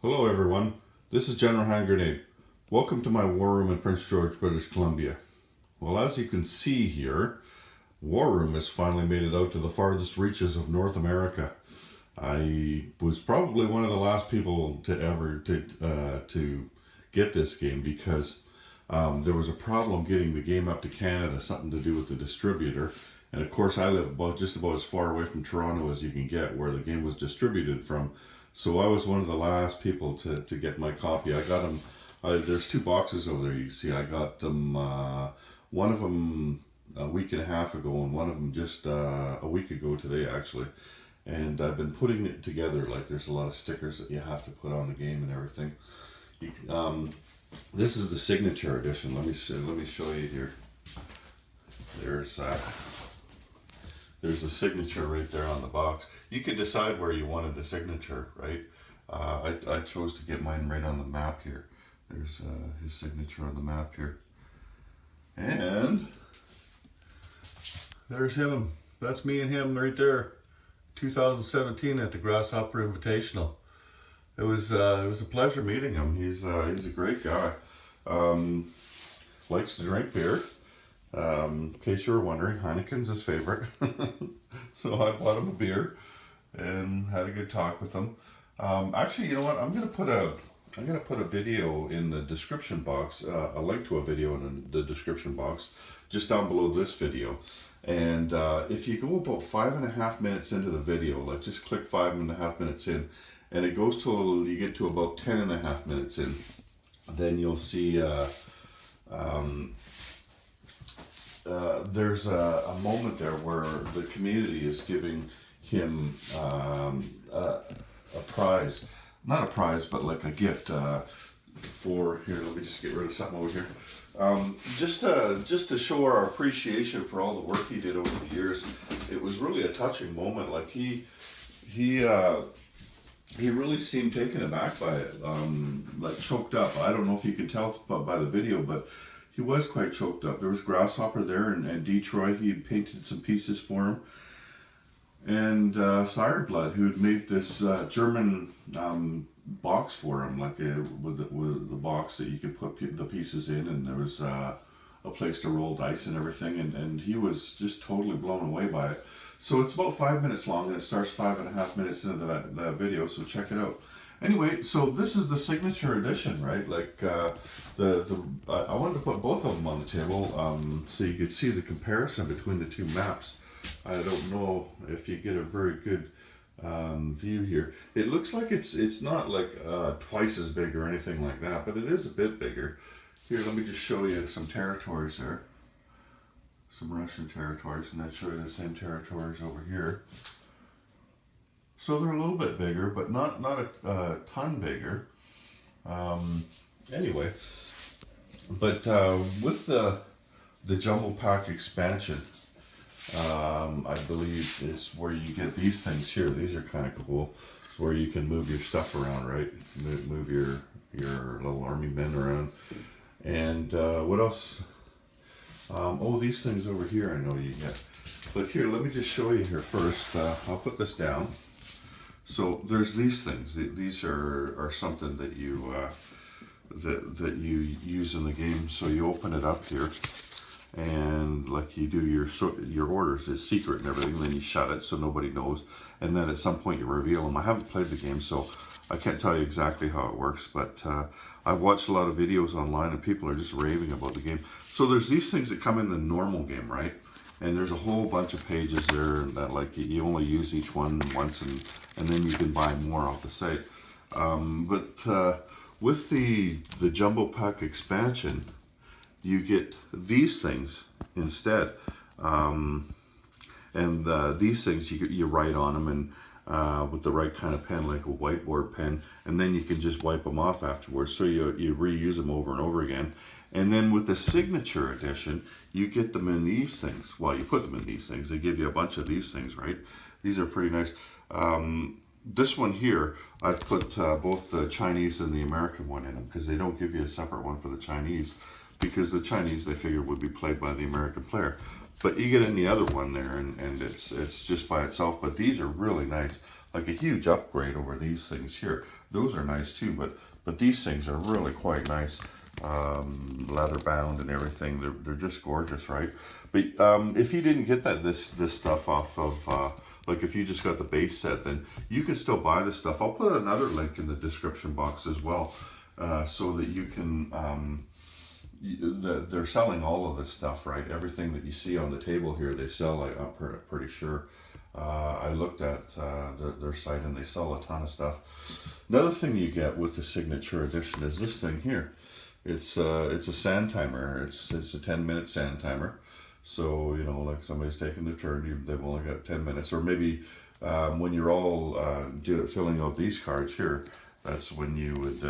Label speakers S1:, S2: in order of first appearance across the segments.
S1: Hello everyone, this is General Hand Grenade. Welcome to my war room in Prince George, British Columbia. Well, as you can see here, War Room has finally made it out to the farthest reaches of North America. I was probably one of the last people to ever to get this game because there was a problem getting the game up to Canada, something to do with the distributor. And of course, I live just about as far away from Toronto as you can get, where the game was distributed from. So I was one of the last people to get my copy. I got them. There's two boxes over there. You see, I got them. One of them a week and a half ago, and one of them just a week ago today, actually. And I've been putting it together. Like there's a lot of stickers that you have to put on the game and everything. You can, this is the Signature Edition. Let me see, let me show you here. There's there's a signature right there on the box. You can decide where you wanted the signature, right? I chose to get mine right on the map here. There's his signature on the map here. And there's him. That's me and him right there. 2017 at the Grasshopper Invitational. It was a pleasure meeting him. He's a great guy. Likes to drink beer. In case you were wondering, Heineken's his favorite. So I bought him a beer and had a good talk with him. Actually, you know what? I'm gonna put a video in the description box, a link to a video in the description box, just down below this video. And if you go about 5.5 minutes into the video, like just click 5.5 minutes in, and it goes to you get to about 10.5 minutes in, then you'll see. There's a moment there where the community is giving him a prize, not a prize, but like a gift for, here, let me just get rid of something over here. Just to show our appreciation for all the work he did over the years. It was really a touching moment. Like he really seemed taken aback by it, like choked up. I don't know if you can tell by the video, but he was quite choked up. There was Grasshopper there, and Detroit, he had painted some pieces for him. And Sireblood, who had made this German box for him, like with the box that you could put the pieces in, and there was a place to roll dice and everything, and he was just totally blown away by it. So it's about 5 minutes long, and it starts 5.5 minutes into that video, so check it out. Anyway, so this is the Signature Edition, right? Like I wanted to put both of them on the table so you could see the comparison between the two maps. I don't know if you get a very good view here. It looks like it's not like twice as big or anything like that, but it is a bit bigger. Here, let me just show you some territories there. Some Russian territories, and I'd show you the same territories over here. So they're a little bit bigger, but not a ton bigger. Anyway, but with the Jumbo Pack expansion, I believe is where you get these things here. These are kind of cool. It's where you can move your stuff around, right? Move your little army men around. And what else? Oh, these things over here I know you get. But here, let me just show you here first. I'll put this down. So there's these things. These are something that you that you use in the game. So you open it up here, and like you do your orders, it's secret and everything. And then you shut it so nobody knows, and then at some point you reveal them. I haven't played the game, so I can't tell you exactly how it works. But I've watched a lot of videos online, and people are just raving about the game. So there's these things that come in the normal game, right? And there's a whole bunch of pages there that like you only use each one once, and then you can buy more off the site. But with the Jumbo Pack expansion, you get these things instead. These things you write on them, and with the right kind of pen, like a whiteboard pen, and then you can just wipe them off afterwards. So you reuse them over and over again. And then with the Signature Edition, you get them in these things. Well, you put them in these things. They give you a bunch of these things, right? These are pretty nice. This one here, I've put both the Chinese and the American one in them because they don't give you a separate one for the Chinese, because the Chinese they figured would be played by the American player. But you get in the other one there, and it's just by itself. But these are really nice. like a huge upgrade over these things here. Those are nice too, but these things are really quite nice. Leather bound and everything. They're just gorgeous, right? But if you didn't get this stuff off of like if you just got the base set, then you can still buy this stuff. I'll put another link in the description box as well, so that you can. They're selling all of this stuff, right? Everything that you see on the table here, they sell. I'm pretty sure. I looked at their site and they sell a ton of stuff. Another thing you get with the Signature Edition is this thing here. It's a sand timer. It's a 10-minute sand timer. So, you know, like somebody's taking their turn, they've only got 10 minutes. Or maybe when you're all filling out these cards here, that's when you would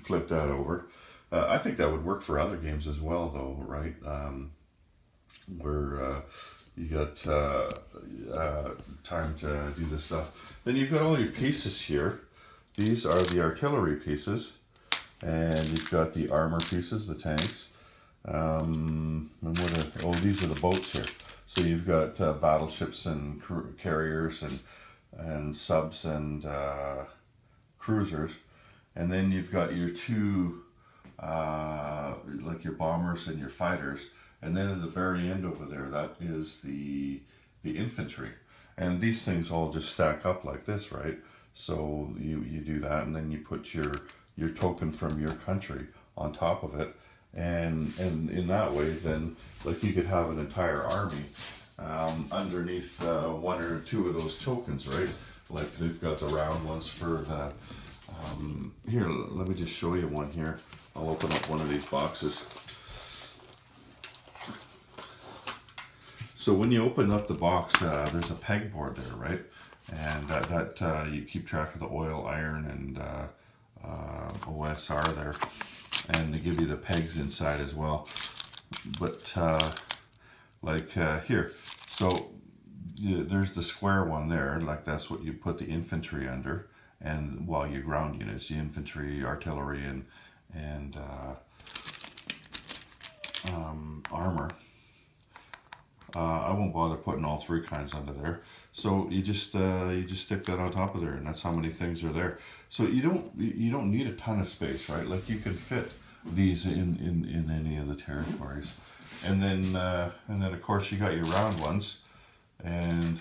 S1: flip that over. I think that would work for other games as well, though, right? Where you got time to do this stuff. Then you've got all your pieces here. These are the artillery pieces. And you've got the armor pieces, the tanks. And these are the boats here. So you've got battleships and carriers and subs and cruisers. And then you've got your two, like your bombers and your fighters. And then at the very end over there, that is the infantry. And these things all just stack up like this, right? So you do that, and then you put your token from your country on top of it, and in that way, then like you could have an entire army underneath one or two of those tokens, right? Like they've got the round ones for the. Here, let me just show you one here. I'll open up one of these boxes. So when you open up the box, there's a pegboard there, right? And that you keep track of the oil, iron, and OSR there, and they give you the pegs inside as well. But here, so there's the square one there, like that's what you put the infantry under, and while your ground units, the infantry, artillery, and armor. I won't bother putting all three kinds under there. So you just stick that on top of there, and that's how many things are there. So you don't need a ton of space, right? Like you can fit these in any of the territories, and then of course you got your round ones, and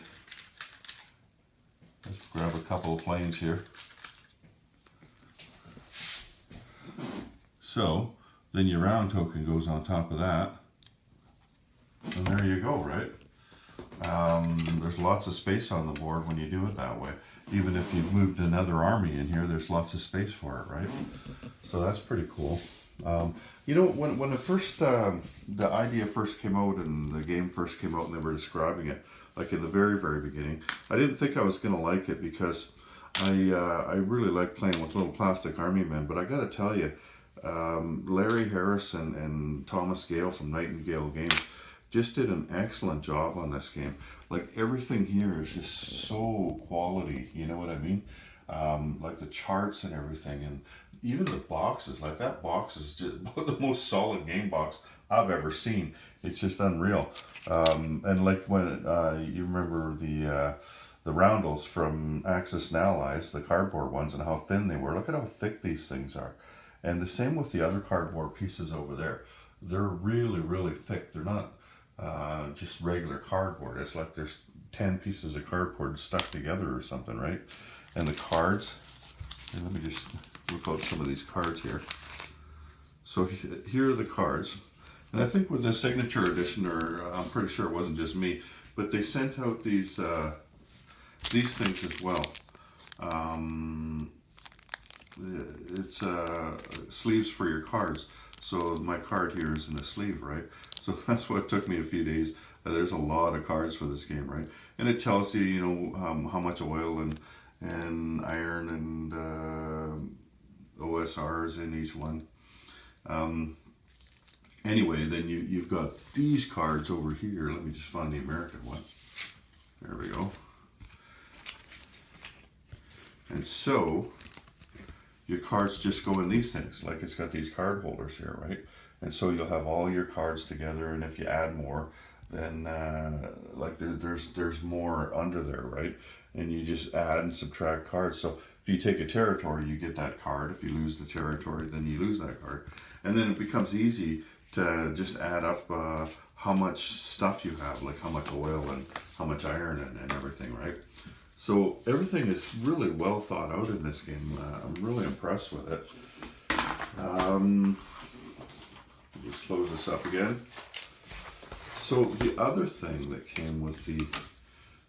S1: let's grab a couple of planes here. So then your round token goes on top of that. And there you go, right? There's lots of space on the board when you do it that way. Even if you've moved another army in here, there's lots of space for it, right? So that's pretty cool. You know, when it first, the idea first came out and the game first came out and they were describing it, like in the very, very beginning, I didn't think I was going to like it because I really like playing with little plastic army men, but I got to tell you, Larry Harris and Thomas Gale from Nightingale Games just did an excellent job on this game. Like everything here is just so quality, you know what I mean? Like the charts and everything, and even the boxes. Like that box is just the most solid game box I've ever seen. It's just unreal. And like when you remember the roundels from Axis and Allies, the cardboard ones, and how thin they were. Look at how thick these things are. And the same with the other cardboard pieces over there. They're really, really thick. They're not just regular cardboard. It's like there's 10 pieces of cardboard stuck together or something, right? And the cards, and let me just look out some of these cards here. So here are the cards. And I think with the Signature Edition, or I'm pretty sure it wasn't just me, but they sent out these things as well. It's sleeves for your cards. So my card here is in a sleeve, right? So that's what took me a few days. There's a lot of cards for this game, right? And it tells you, you know, how much oil and iron and OSRs in each one. Anyway, then you've got these cards over here. Let me just find the American one. There we go. And so your cards just go in these things, like it's got these card holders here, right? And so you'll have all your cards together, and if you add more, then like there's more under there, right? And you just add and subtract cards. So if you take a territory, you get that card. If you lose the territory, then you lose that card. And then it becomes easy to just add up how much stuff you have, like how much oil and how much iron and everything, right? So everything is really well thought out in this game. I'm really impressed with it. Just close this up again. So the other thing that came with the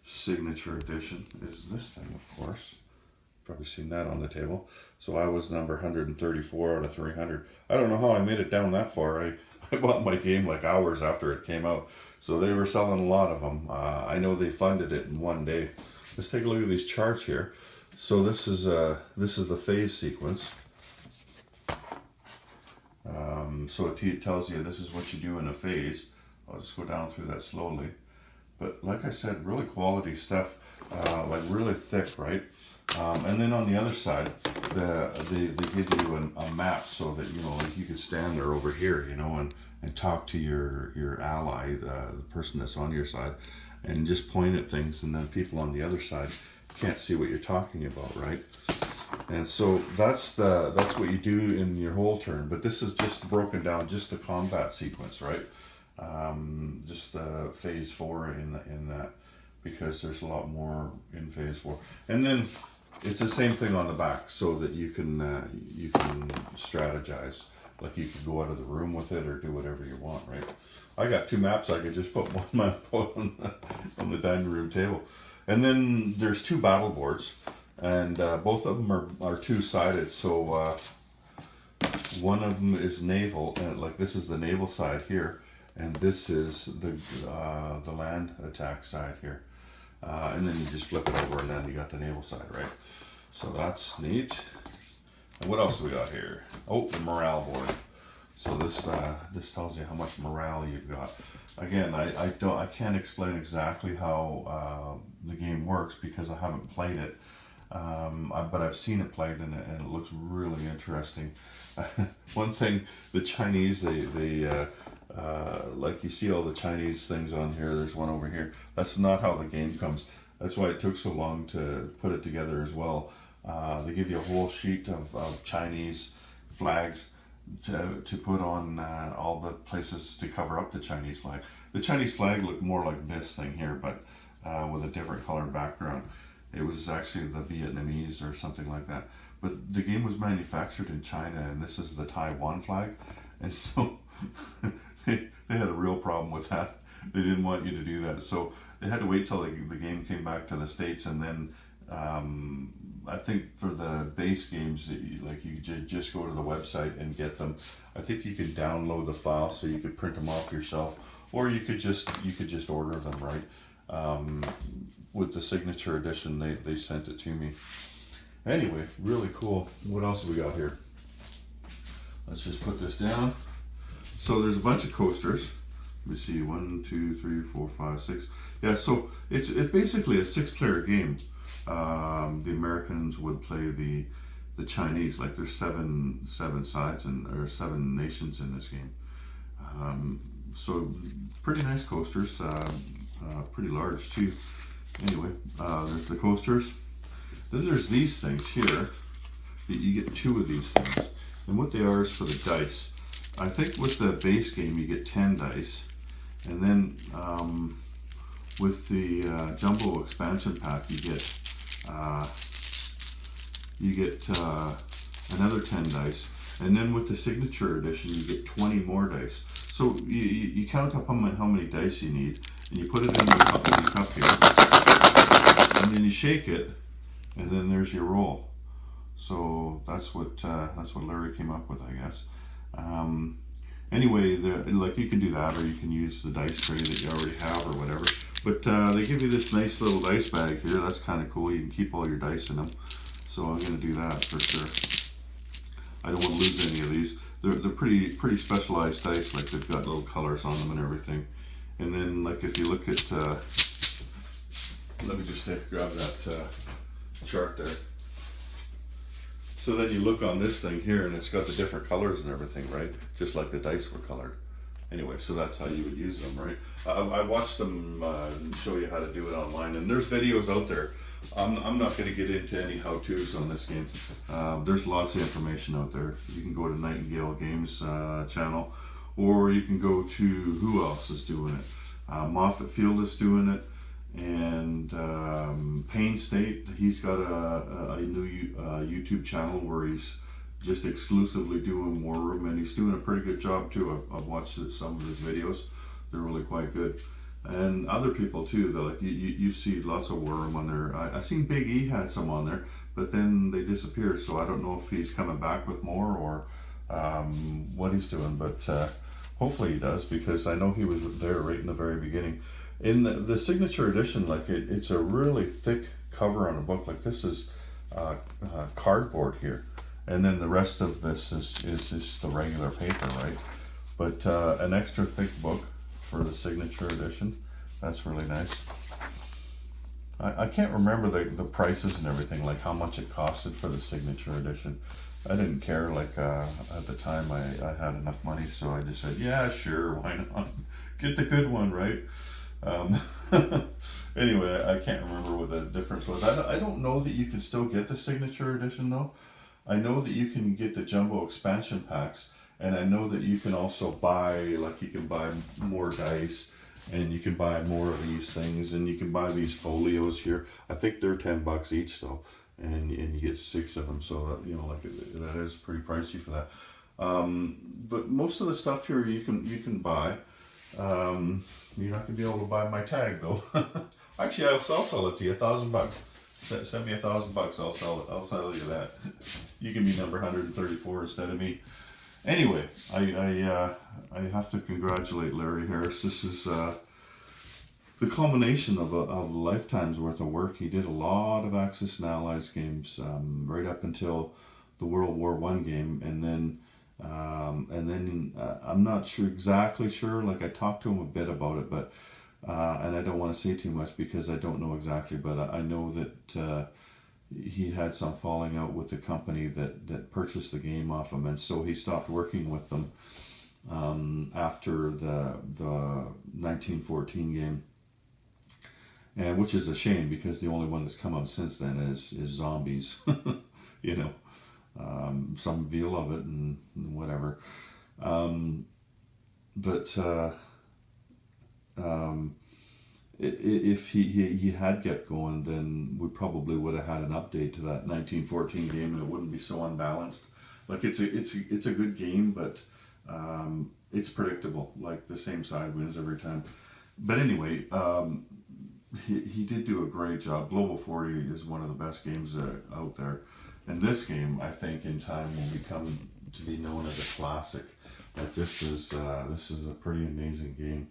S1: Signature Edition is this thing, of course. Probably seen that on the table. So I was number 134 out of 300. I don't know how I made it down that far. I bought my game like hours after it came out. So they were selling a lot of them. I know they funded it in one day. Let's take a look at these charts here. So this is the phase sequence. So it tells you this is what you do in a phase. I'll just go down through that slowly. But like I said, really quality stuff, like really thick, right? And then on the other side, they give you a map so that, you know, like you could stand there over here, you know, and talk to your ally, the person that's on your side, and just point at things, and then people on the other side can't see what you're talking about, right? And so that's what you do in your whole turn. But this is just broken down, just the combat sequence, right? Just phase 4 in that, because there's a lot more in phase 4. And then it's the same thing on the back, so that you can strategize. Like you could go out of the room with it or do whatever you want, right? I got 2 maps. I could just put one map on the dining room table. And then there's 2 battle boards, and both of them are 2-sided. So one of them is naval, and like this is the naval side here, and this is the land attack side here. And then you just flip it over, and then you got the naval side, right? So that's neat. And what else do we got here? Oh, the morale board. So this tells you how much morale you've got. Again, I can't explain exactly how the game works because I haven't played it. But I've seen it played, and it looks really interesting. One thing, the Chinese, they like you see all the Chinese things on here. There's one over here. That's not how the game comes. That's why it took so long to put it together as well. They give you a whole sheet of Chinese flags to put on all the places to cover up the Chinese flag. The Chinese flag looked more like this thing here, but with a different colored background. It was actually the Vietnamese or something like that. But the game was manufactured in China, and this is the Taiwan flag. And so they had a real problem with that. They didn't want you to do that. So they had to wait till the game came back to the States, and then I think for the base games, you just go to the website and get them. I think you could download the file so you could print them off yourself, or you could just order them, right? With the Signature Edition, they sent it to me. Anyway, really cool. What else have we got here? Let's just put this down. So there's a bunch of coasters. Let me see, 1, 2, 3, 4, 5, 6. Yeah, so it's basically a 6-player game. The Americans would play the Chinese. Like there's seven sides or 7 nations in this game. So pretty nice coasters, pretty large too. Anyway, there's the coasters. Then there's these things here. You get 2 of these things, and what they are is for the dice. I think with the base game you get 10 dice, and then with the Jumbo expansion pack you get another 10 dice, and then with the Signature Edition you get 20 more dice. So you count up how many dice you need, and you put it in the cup here, and then you shake it, and then there's your roll. So that's what Larry came up with, I guess. Anyway, like you can do that, or you can use the dice tray that you already have, or whatever. But they give you this nice little dice bag here. That's kind of cool. You can keep all your dice in them. So I'm going to do that for sure. I don't want to lose any of these. They're pretty specialized dice. Like they've got little colors on them and everything. And then, like if you look at, let me just grab that chart there. So then you look on this thing here, and it's got the different colors and everything, right? Just like the dice were colored. Anyway, so that's how you would use them, right? I watched them show you how to do it online, and there's videos out there. I'm not going to get into any how-tos on this game. There's lots of information out there. You can go to Nightingale Games channel, or you can go to who else is doing it. Moffat Field is doing it, and Payne State, he's got a new YouTube channel where he's just exclusively doing War Room, and he's doing a pretty good job too. I've watched some of his videos. They're really quite good. And other people too, like you see lots of War Room on there. I seen Big E had some on there, but then they disappeared, so I don't know if he's coming back with more or what he's doing, but hopefully he does, because I know he was there right in the very beginning. In the Signature Edition, like it's a really thick cover on a book. Like this is cardboard here, and then the rest of this is just the regular paper, right? But an extra thick book for the Signature Edition. That's really nice. I can't remember the prices and everything, like how much it costed for the Signature Edition. I didn't care, like at the time I had enough money, so I just said, yeah, sure, why not? Get the good one, right? Anyway, I can't remember what the difference was. I don't know that you can still get the Signature Edition though. I know that you can get the jumbo expansion packs, and I know that you can also buy, like you can buy more dice, and you can buy more of these things, and you can buy these folios here. I think they're $10 each though, and you get 6 of them, so that, you know, like that is pretty pricey for that. But most of the stuff here you can buy. You're not gonna be able to buy my tag though. Actually, I'll sell it to you, $1,000. Send me $1,000, I'll sell it. I'll sell you that. You can be number 134 instead of me. Anyway, I have to congratulate Larry Harris. This is the culmination of a lifetime's worth of work. He did a lot of Axis and Allies games, right up until the World War I game, and then I'm not exactly sure. Like I talked to him a bit about it, but and I don't want to say too much because I don't know exactly. But I know that he had some falling out with the company that purchased the game off him, and so he stopped working with them after the 1914 game, and which is a shame because the only one that's come out since then is Zombies. You know, some of you love it and whatever, but if he had kept going, then we probably would have had an update to that 1914 game, and it wouldn't be so unbalanced. Like it's a good game, but it's predictable. Like the same side wins every time. But anyway, he did do a great job. Global 40 is one of the best games out there, and this game I think in time will become to be known as a classic. Like this is a pretty amazing game.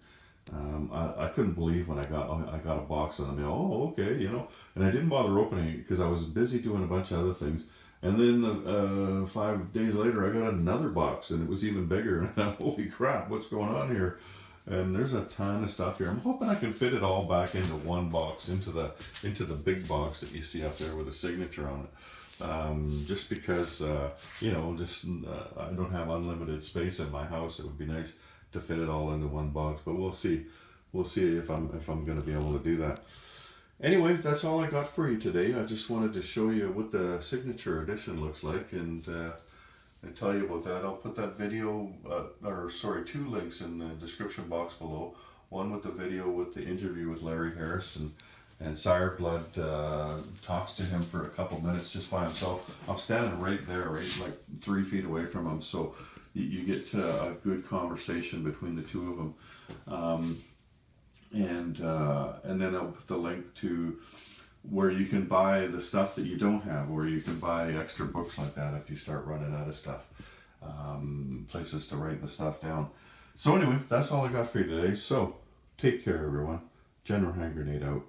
S1: I couldn't believe when I got a box in the mail. Oh, okay, you know, and I didn't bother opening it because I was busy doing a bunch of other things. And then 5 days later, I got another box, and it was even bigger. And I thought, holy crap, what's going on here? And there's a ton of stuff here. I'm hoping I can fit it all back into one box, into the big box that you see up there with a signature on it. Just because you know, I don't have unlimited space in my house. It would be nice to fit it all into one box, but we'll see if I'm going to be able to do that. Anyway, that's all I got for you today. I just wanted to show you what the Signature Edition looks like, and tell you about that. I'll put that video, two links in the description box below. One with the video with the interview with Larry Harris, and Sire Blood talks to him for a couple minutes just by himself. I'm standing right there, right like 3 feet away from him, so you get a good conversation between the two of them. And then I'll put the link to where you can buy the stuff that you don't have, or you can buy extra books like that if you start running out of stuff. Places to write the stuff down. So anyway, that's all I got for you today. So take care, everyone. General Hand Grenade out.